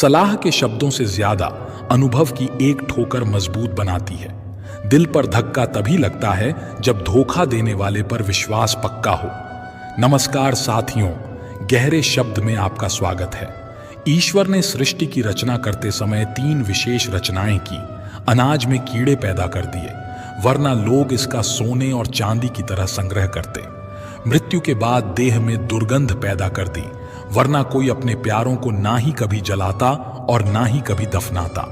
सलाह के शब्दों से ज्यादा अनुभव की एक ठोकर मजबूत बनाती है। दिल पर धक्का तभी लगता है जब धोखा देने वाले पर विश्वास पक्का हो। नमस्कार साथियों, गहरे शब्द में आपका स्वागत है। ईश्वर ने सृष्टि की रचना करते समय 3 विशेष रचनाएं की। अनाज में कीड़े पैदा कर दिए, वरना लोग इसका सोने और चांदी की तरह संग्रह करते। मृत्यु के बाद देह में दुर्गंध पैदा कर दी, वरना कोई अपने प्यारों को ना ही कभी जलाता और ना ही कभी दफनाता।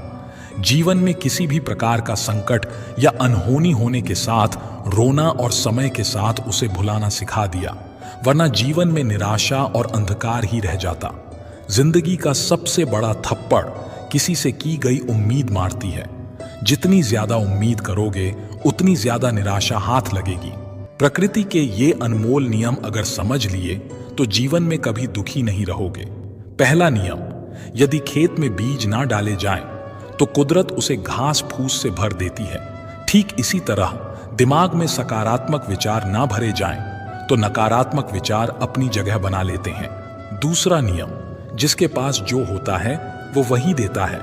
जीवन में किसी भी प्रकार का संकट या अनहोनी होने के साथ रोना और समय के साथ उसे भुलाना सिखा दिया, वरना जीवन में निराशा और अंधकार ही रह जाता। जिंदगी का सबसे बड़ा थप्पड़ किसी से की गई उम्मीद मारती है। जितनी ज्यादा उम्मीद करोगे उतनी ज्यादा निराशा हाथ लगेगी। प्रकृति के ये अनमोल नियम अगर समझ लिए तो जीवन में कभी दुखी नहीं रहोगे। पहला नियम, यदि खेत में बीज ना डाले जाएं तो कुदरत उसे घास फूस से भर देती है। ठीक इसी तरह दिमाग में सकारात्मक विचार ना भरे जाएं तो नकारात्मक विचार अपनी जगह बना लेते हैं। दूसरा नियम, जिसके पास जो होता है वो वही देता है।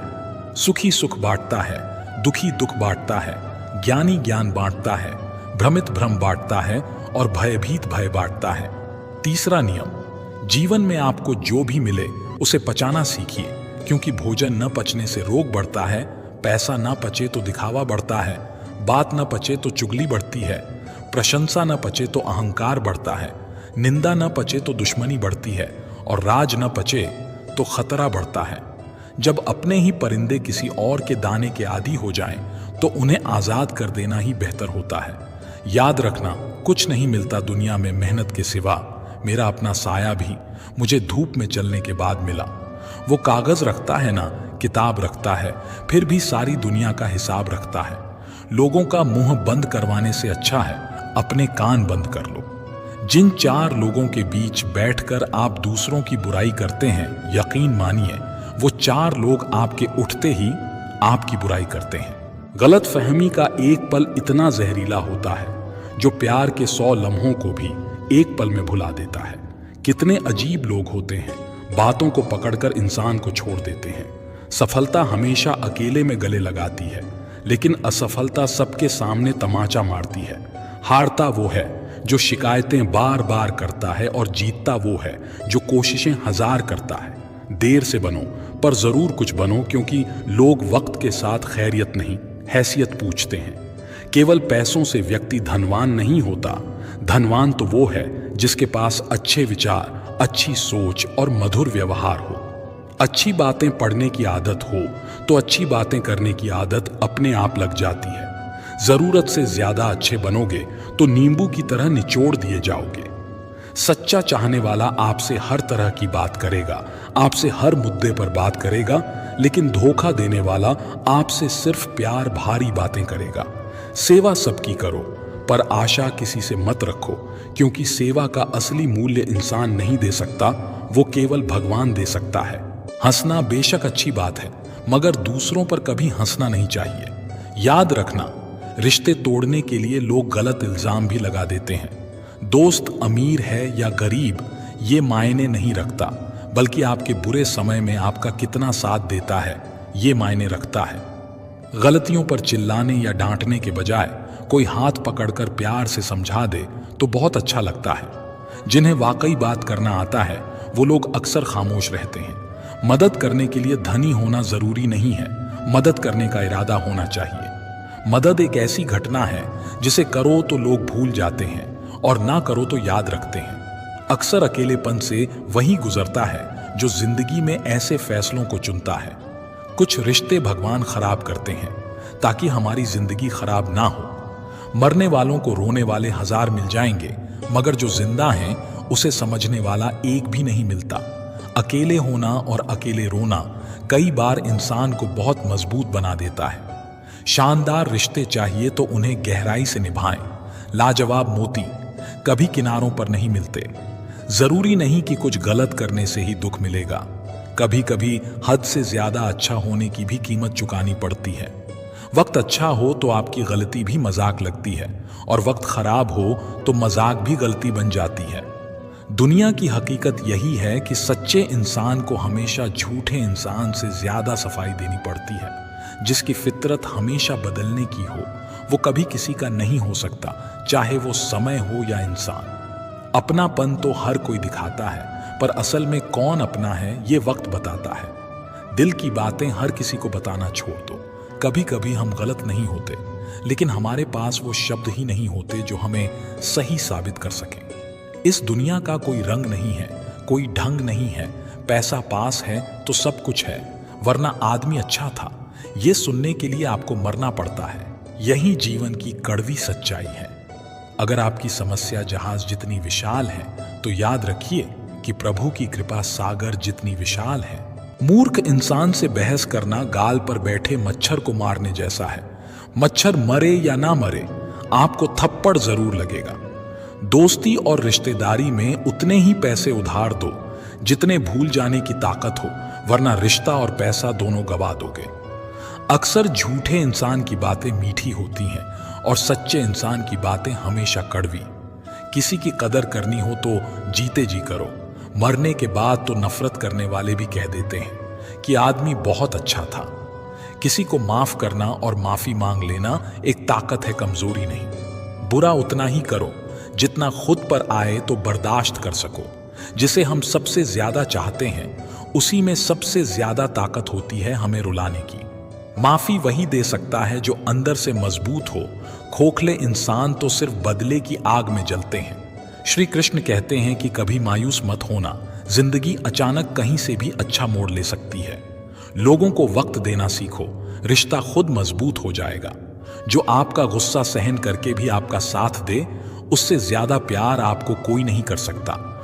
सुखी सुख बांटता है, दुखी दुख बांटता है, ज्ञानी ज्ञान बांटता है, भ्रमित भ्रम बांटता है और भयभीत भय बांटता है। तीसरा नियम, जीवन में आपको जो भी मिले उसे पचाना सीखिए, क्योंकि भोजन न पचने से रोग बढ़ता है, पैसा न पचे तो दिखावा बढ़ता है, बात न पचे तो चुगली बढ़ती है, प्रशंसा न पचे तो अहंकार बढ़ता है, निंदा न पचे तो दुश्मनी बढ़ती है और राज न पचे तो खतरा बढ़ता है। जब अपने ही परिंदे किसी और के दाने के आदी हो जाएं, तो उन्हें आजाद कर देना ही बेहतर होता है। याद रखना, कुछ नहीं मिलता दुनिया में मेहनत के सिवा। मेरा अपना साया भी मुझे धूप में चलने के बाद मिला। वो कागज रखता है ना, किताब रखता है, फिर भी सारी दुनिया का हिसाब रखता है। लोगों का मुंह बंद करवाने से अच्छा है अपने कान बंद कर लो। जिन 4 लोगों के बीच बैठकर आप दूसरों की बुराई करते हैं, यकीन मानिए वो 4 लोग आपके उठते ही आपकी बुराई करते हैं। गलत फहमी का एक पल इतना जहरीला होता है जो प्यार के 100 लम्हों को भी एक पल में भुला देता है। कितने अजीब लोग होते हैं, बातों को पकड़कर इंसान को छोड़ देते हैं। सफलता हमेशा अकेले में गले लगाती है, लेकिन असफलता सबके सामने तमाचा मारती है। हारता वो है जो शिकायतें बार बार करता है और जीतता वो है जो कोशिशें 1000 करता है। देर से बनो पर जरूर कुछ बनो, क्योंकि लोग वक्त के साथ खैरियत नहीं हैसियत पूछते हैं। केवल पैसों से व्यक्ति धनवान नहीं होता। धनवान तो वो है जिसके पास अच्छे विचार, अच्छी सोच और मधुर व्यवहार हो। अच्छी बातें पढ़ने की आदत हो तो अच्छी बातें करने की आदत अपने आप लग जाती है। जरूरत से ज्यादा अच्छे बनोगे तो नींबू की तरह निचोड़ दिए जाओगे। सच्चा चाहने वाला आपसे हर तरह की बात करेगा, आपसे हर मुद्दे पर बात करेगा, लेकिन धोखा देने वाला आपसे सिर्फ प्यार भारी बातें करेगा। सेवा सबकी करो पर आशा किसी से मत रखो, क्योंकि सेवा का असली मूल्य इंसान नहीं दे सकता, वो केवल भगवान दे सकता है। हंसना बेशक अच्छी बात है, मगर दूसरों पर कभी हंसना नहीं चाहिए। याद रखना, रिश्ते तोड़ने के लिए लोग गलत इल्जाम भी लगा देते हैं। दोस्त अमीर है या गरीब ये मायने नहीं रखता, बल्कि आपके बुरे समय में आपका कितना साथ देता है ये मायने रखता है। गलतियों पर चिल्लाने या डांटने के बजाय कोई हाथ पकड़कर प्यार से समझा दे तो बहुत अच्छा लगता है। जिन्हें वाकई बात करना आता है वो लोग अक्सर खामोश रहते हैं। मदद करने के लिए धनी होना जरूरी नहीं है, मदद करने का इरादा होना चाहिए। मदद एक ऐसी घटना है जिसे करो तो लोग भूल जाते हैं और ना करो तो याद रखते हैं। अक्सर अकेलेपन से वही गुजरता है जो जिंदगी में ऐसे फैसलों को चुनता है। कुछ रिश्ते भगवान खराब करते हैं ताकि हमारी जिंदगी खराब ना हो। मरने वालों को रोने वाले 1000 मिल जाएंगे, मगर जो जिंदा हैं उसे समझने वाला एक भी नहीं मिलता। अकेले होना और अकेले रोना कई बार इंसान को बहुत मजबूत बना देता है। शानदार रिश्ते चाहिए तो उन्हें गहराई से निभाएं। लाजवाब मोती कभी किनारों पर नहीं मिलते। जरूरी नहीं कि कुछ गलत करने से ही दुख मिलेगा। कभी कभी हद से ज्यादा अच्छा होने की भी कीमत चुकानी पड़ती है। वक्त अच्छा हो तो आपकी गलती भी मजाक लगती है, और वक्त खराब हो तो मजाक भी गलती बन जाती है। दुनिया की हकीकत यही है कि सच्चे इंसान को हमेशा झूठे इंसान से ज्यादा सफाई देनी पड़ती है। जिसकी फितरत हमेशा बदलने की हो वो कभी किसी का नहीं हो सकता, चाहे वो समय हो या इंसान। अपनापन तो हर कोई दिखाता है, पर असल में कौन अपना है ये वक्त बताता है। दिल की बातें हर किसी को बताना छोड़ दो। कभी कभी हम गलत नहीं होते, लेकिन हमारे पास वो शब्द ही नहीं होते जो हमें सही साबित कर सकें। इस दुनिया का कोई रंग नहीं है, कोई ढंग नहीं है। पैसा पास है तो सब कुछ है, वरना आदमी अच्छा था। ये सुनने के लिए आपको मरना पड़ता है। यही जीवन की कड़वी सच्चाई है। अगर आपकी समस्या जहाज जितनी विशाल है तो याद रखिए कि प्रभु की कृपा सागर जितनी विशाल है। मूर्ख इंसान से बहस करना गाल पर बैठे मच्छर को मारने जैसा है। मच्छर मरे या ना मरे, आपको थप्पड़ जरूर लगेगा। दोस्ती और रिश्तेदारी में उतने ही पैसे उधार दो जितने भूल जाने की ताकत हो, वरना रिश्ता और पैसा दोनों गवा दोगे। अक्सर झूठे इंसान की बातें मीठी होती हैं और सच्चे इंसान की बातें हमेशा कड़वी। किसी की कदर करनी हो तो जीते जी करो। मरने के बाद तो नफरत करने वाले भी कह देते हैं कि आदमी बहुत अच्छा था। किसी को माफ करना और माफी मांग लेना एक ताकत है, कमजोरी नहीं। बुरा उतना ही करो जितना खुद पर आए तो बर्दाश्त कर सको। जिसे हम सबसे ज्यादा चाहते हैं उसी में सबसे ज्यादा ताकत होती है हमें रुलाने की। माफी वही दे सकता है जो अंदर से मजबूत हो। खोखले इंसान तो सिर्फ बदले की आग में जलते हैं। श्री कृष्ण कहते हैं कि कभी मायूस मत होना, जिंदगी अचानक कहीं से भी अच्छा मोड़ ले सकती है। लोगों को वक्त देना सीखो, रिश्ता खुद मजबूत हो जाएगा। जो आपका गुस्सा सहन करके भी आपका साथ दे, उससे ज्यादा प्यार आपको कोई नहीं कर सकता।